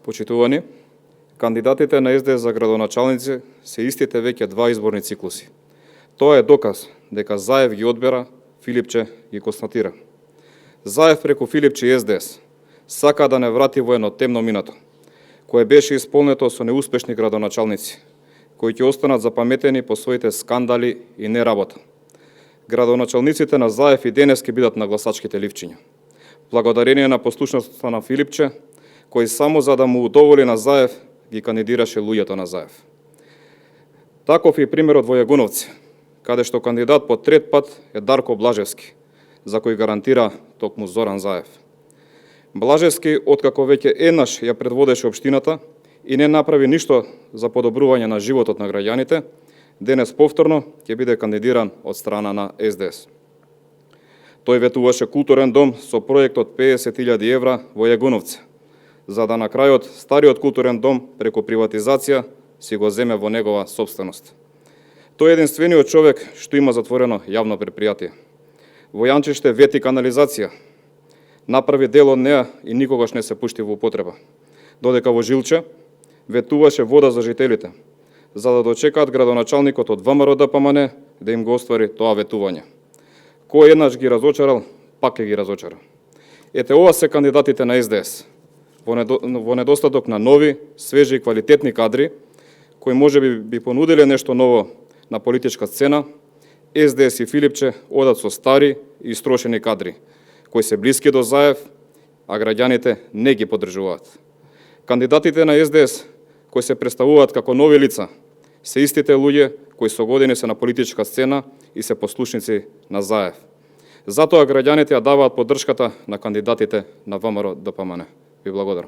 Почитувани, кандидатите на СДС за градоначалници се истите веќе два изборни циклуси. Тоа е доказ дека Заев ги одбера, Филипче ги констатира. Заев преку Филипче и СДС сака да не врати во едно темно минато, кое беше исполнето со неуспешни градоначалници, кои ќе останат запаметени по своите скандали и неработа. Градоначалниците на Заев и денес ќе бидат на гласачките ливчиња. Благодарение на послушноста на Филипче, кој само за да му удоволи на Заев, ги кандидираше луѓето на Заев. Таков е примерот во Јагуновци, каде што кандидат по трет пат е Дарко Блажевски, за кој гарантира токму Зоран Заев. Блажевски, откако веќе еднаш ја предводеше општината и не направи ништо за подобрување на животот на граѓаните, денес повторно ќе биде кандидиран од страна на СДС. Тој ветуваше културен дом со проект од 50.000 евра во Јагуновци, за да на крајот стариот културен дом преку приватизација си го земе во негова собственост. Тој е единствениот човек што има затворено јавно предпријатие. Во Јанчиште вети канализација, направи дел од неа и никогаш не се пушти во употреба. Додека во Жилче ветуваше вода за жителите, за да дочекаат градоначалникот од ВМРО ДПМН да им го оствари тоа ветување. Кој еднаш ги разочарал, пак ќе ги разочара. Ете ова се кандидатите на СДС. Во недостаток на нови, свежи и квалитетни кадри, кои може би понудиле нешто ново на политичка сцена, СДС и Филипче одат со стари и истрошени кадри, кои се блиски до Заев, а граѓаните не ги поддржуваат. Кандидатите на СДС, кои се представуваат како нови лица, се истите луѓе кои со години се на политичка сцена и се послушници на Заев. Затоа граѓаните ја даваат поддршката на кандидатите на ВМРО ДПМН. Ви благодарам.